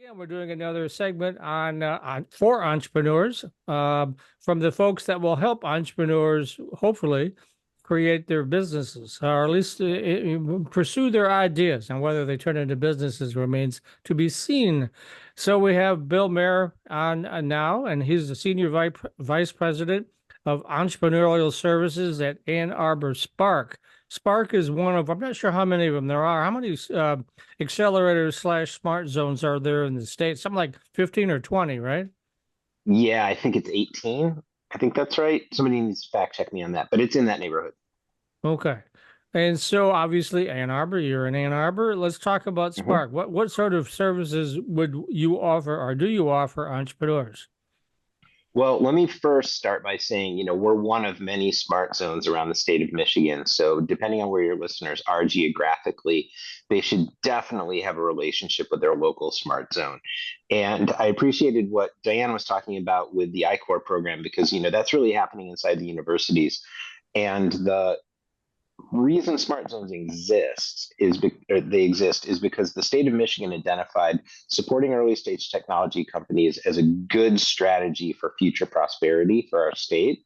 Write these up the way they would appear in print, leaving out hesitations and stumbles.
Yeah, we're doing another segment on for entrepreneurs from the folks that will help entrepreneurs hopefully create their businesses or at least pursue their ideas, and whether they turn into businesses remains to be seen. So we have Bill Mayer on now, and he's the senior vice president of entrepreneurial services at Ann Arbor SPARK. Spark is one of, I'm not sure how many of them there are. How many accelerators slash smart zones are there in the States? Something like 15 or 20, right? Yeah, I think it's 18. I think that's right. Somebody needs to fact check me on that, but it's in that neighborhood. Okay. And so obviously Ann Arbor, you're in Ann Arbor. Let's talk about Mhm. Spark. What sort of services would you offer or do you offer entrepreneurs? Well, let me first start by saying, we're one of many smart zones around the state of Michigan. So, depending on where your listeners are geographically, they should definitely have a relationship with their local smart zone. And I appreciated what Diane was talking about with the I-Corps program because, that's really happening inside the universities. And the reason smart zones exist is because the state of Michigan identified supporting early stage technology companies as a good strategy for future prosperity for our state.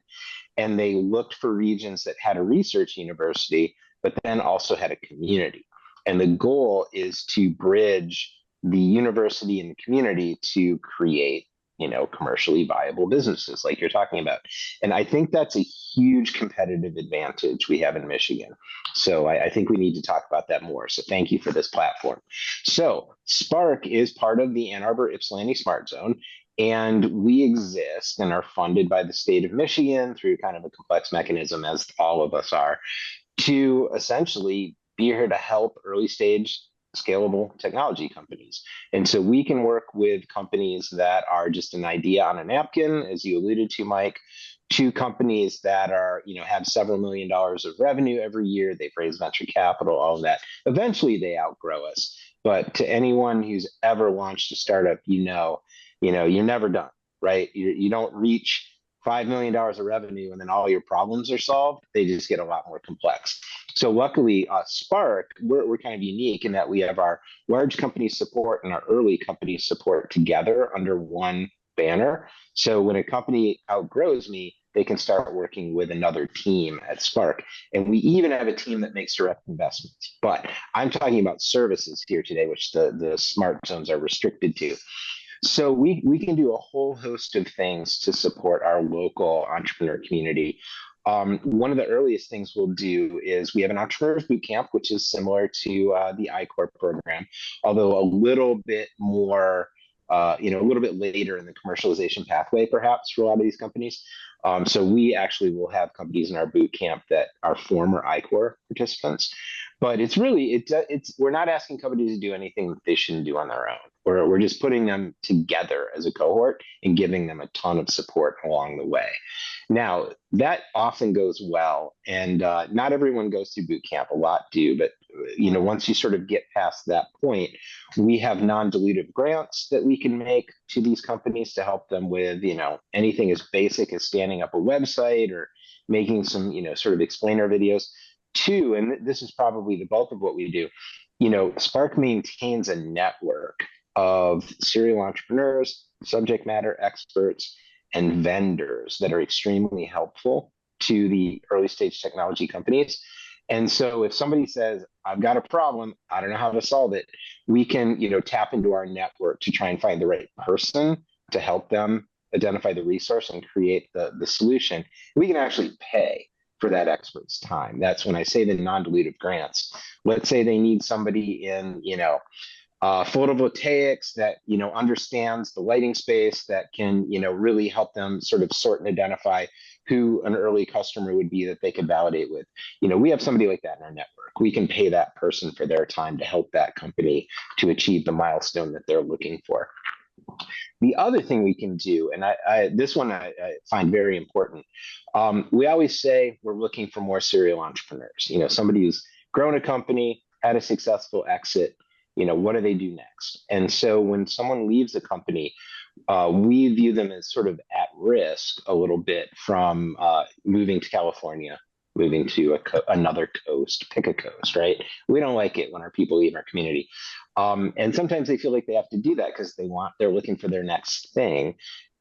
And they looked for regions that had a research university, but then also had a community. And the goal is to bridge the university and the community to create commercially viable businesses like you're talking about. And I think that's a huge competitive advantage we have in Michigan. So I think we need to talk about that more. So thank you for this platform. So Spark is part of the Ann Arbor Ypsilanti Smart Zone. And we exist and are funded by the state of Michigan through kind of a complex mechanism, as all of us are, to essentially be here to help early stage scalable technology companies. And so we can work with companies that are just an idea on a napkin, as you alluded to, Mike, to companies that are, have several $1,000,000 of revenue every year. They've raised venture capital, all of that. Eventually they outgrow us. But to anyone who's ever launched a startup, you're never done, right? You don't reach $5 million of revenue and then all your problems are solved. They just get a lot more complex. So luckily, Spark, we're kind of unique in that we have our large company support and our early company support together under one banner. So when a company outgrows me, they can start working with another team at Spark. And we even have a team that makes direct investments. But I'm talking about services here today, which the smart zones are restricted to. So we can do a whole host of things to support our local entrepreneur community. One of the earliest things we'll do is we have an entrepreneurs boot camp, which is similar to the I-Corps program, although a little bit more, a little bit later in the commercialization pathway, perhaps for a lot of these companies. So we actually will have companies in our boot camp that are former I-Corps participants, but it's we're not asking companies to do anything that they shouldn't do on their own. We're just putting them together as a cohort and giving them a ton of support along the way. Now, that often goes well, and not everyone goes through boot camp. A lot do, but once you sort of get past that point, we have non-dilutive grants that we can make to these companies to help them with, anything as basic as standing up a website or making some, sort of explainer videos. Two, and this is probably the bulk of what we do, Spark maintains a network of serial entrepreneurs, subject matter experts, and vendors that are extremely helpful to the early stage technology companies. And so if somebody says, I've got a problem, I don't know how to solve it, we can, tap into our network to try and find the right person to help them identify the resource and create the solution. We can actually pay for that expert's time. That's when I say the non-dilutive grants. Let's say they need somebody in, photovoltaics that understands the lighting space, that can really help them sort of sort and identify who an early customer would be that they could validate with. We have somebody like that in our network. We can pay that person for their time to help that company to achieve the milestone that they're looking for. The other thing we can do, and this one I find very important, we always say we're looking for more serial entrepreneurs. Somebody who's grown a company, had a successful exit. What do they do next? And so when someone leaves a company, we view them as sort of at risk a little bit from moving to California, moving to another coast, pick a coast, right? We don't like it when our people leave our community. And sometimes they feel like they have to do that because they're looking for their next thing.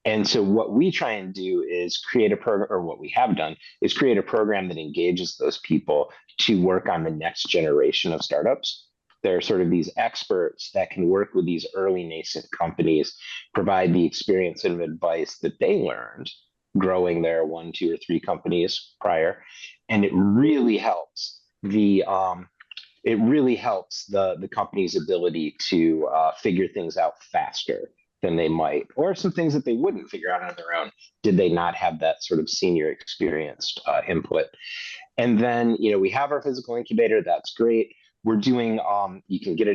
And so what we try and do is create a program, or what we have done is create a program that engages those people to work on the next generation of startups. They're sort of these experts that can work with these early nascent companies, provide the experience and advice that they learned growing their 1, 2, or 3 companies prior. And it really helps the company's ability to figure things out faster than they might, or some things that they wouldn't figure out on their own did they not have that sort of senior experienced input. And then we have our physical incubator. That's great. We're doing you can get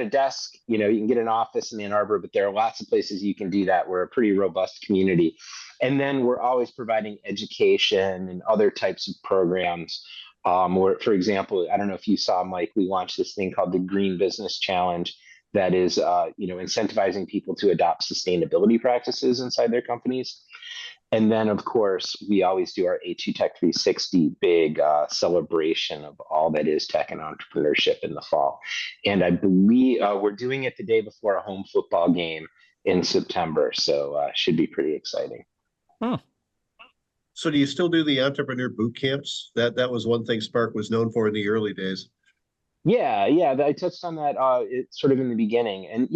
a desk, you can get an office in Ann Arbor, but there are lots of places you can do that. We're a pretty robust community. And then we're always providing education and other types of programs. Or, for example, I don't know if you saw, Mike, we launched this thing called the Green Business Challenge that is, incentivizing people to adopt sustainability practices inside their companies. And then, of course, we always do our A2Tech 360 big celebration of all that is tech and entrepreneurship in the fall. And I believe we're doing it the day before a home football game in September. So should be pretty exciting. Huh. So do you still do the entrepreneur boot camps? That was one thing Spark was known for in the early days. Yeah, I touched on that it's sort of in the beginning. And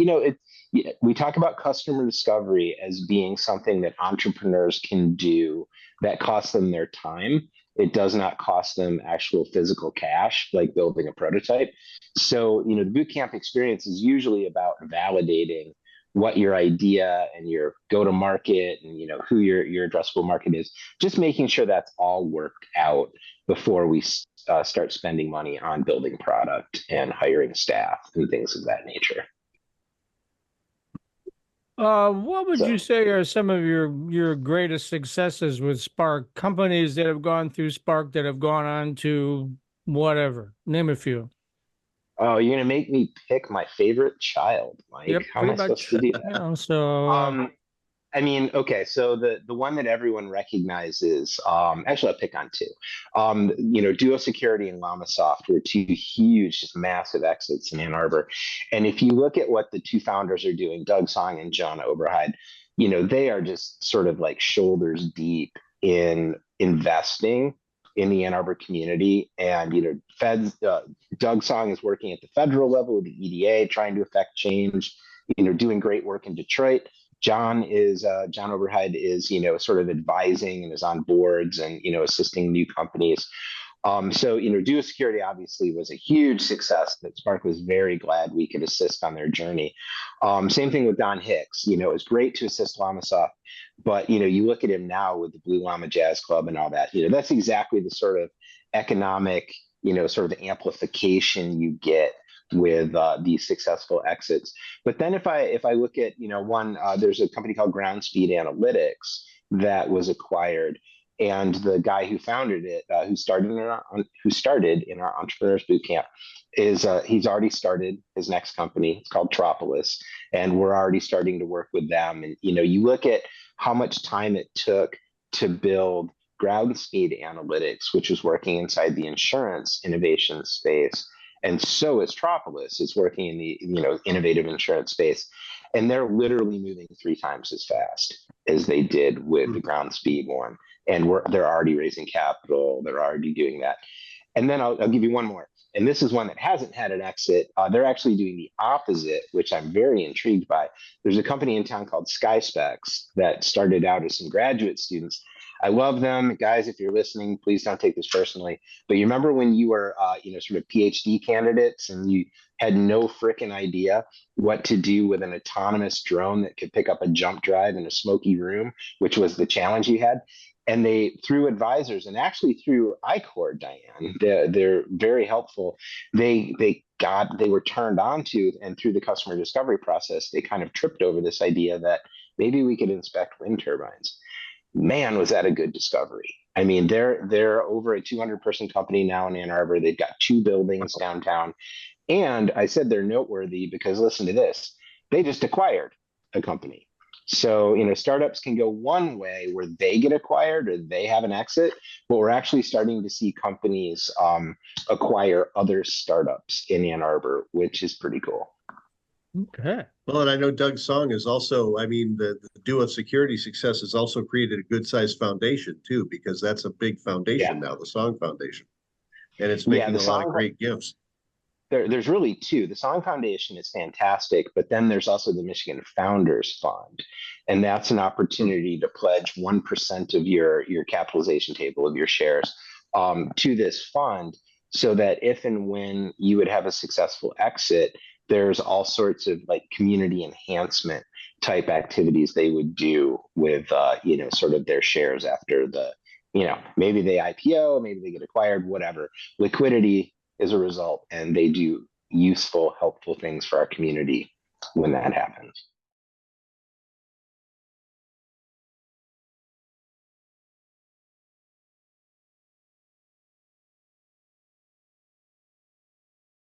we talk about customer discovery as being something that entrepreneurs can do that costs them their time. It does not cost them actual physical cash, like building a prototype. So, the boot camp experience is usually about validating what your idea and your go to market and who your addressable market is, just making sure that's all worked out before we start spending money on building product and hiring staff and things of that nature. What would you say are some of your greatest successes with Spark? Companies that have gone through Spark that have gone on to whatever? Name a few. Oh, you're gonna make me pick my favorite child, Mike. Yep, How am I supposed to do that? I mean, okay, so the one that everyone recognizes, actually I'll pick on two. Duo Security and LlamaSoft were two huge, just massive exits in Ann Arbor. And if you look at what the two founders are doing, Doug Song and John Oberheide, they are just sort of like shoulders deep in investing in the Ann Arbor community. And, Doug Song is working at the federal level with the EDA, trying to affect change, doing great work in Detroit. John Oberheide is, sort of advising and is on boards and, assisting new companies. Duo Security obviously was a huge success that Spark was very glad we could assist on their journey. Same thing with Don Hicks. It was great to assist LlamaSoft, but, you look at him now with the Blue Llama Jazz Club and all that, that's exactly the sort of economic, sort of amplification you get with these successful exits. But then if I look at, there's a company called Ground Speed Analytics that was acquired. And the guy who founded it, who started in our Entrepreneurs Bootcamp, is he's already started his next company. It's called Tropolis, and we're already starting to work with them. And you look at how much time it took to build Ground Speed Analytics, which was working inside the insurance innovation space, and so is Tropolis. It's working in the innovative insurance space, and they're literally moving 3 times as fast as they did with the Ground Speed one. And they're already raising capital. They're already doing that. And then I'll give you one more. And this is one that hasn't had an exit. They're actually doing the opposite, which I'm very intrigued by. There's a company in town called SkySpecs that started out as some graduate students. I love them. Guys, if you're listening, please don't take this personally. But you remember when you were, sort of PhD candidates and you had no freaking idea what to do with an autonomous drone that could pick up a jump drive in a smoky room, which was the challenge you had? And they, through advisors and actually through iCore, Diane, they're very helpful. They were turned on to, and through the customer discovery process, they kind of tripped over this idea that maybe we could inspect wind turbines. Man, was that a good discovery. I mean, they're over a 200-person company now in Ann Arbor. They've got 2 buildings downtown. And I said they're noteworthy because, listen to this, they just acquired a company. So, startups can go one way where they get acquired or they have an exit, but we're actually starting to see companies acquire other startups in Ann Arbor, which is pretty cool. Okay. Well, and I know Doug Song is also, I mean, the duo security success has also created a good sized foundation too, because that's a big Yeah. foundation now, the Song Foundation, and it's Yeah. making The a lot of song great gifts. there's really two. The Song Foundation is fantastic, but then there's also the Michigan Founders Fund, and that's an opportunity to pledge 1% of your capitalization table of your shares to this fund, so that if and when you would have a successful exit, there's all sorts of like community enhancement type activities they would do with sort of their shares after maybe they IPO, maybe they get acquired, whatever. Liquidity is a result, and they do useful, helpful things for our community when that happens.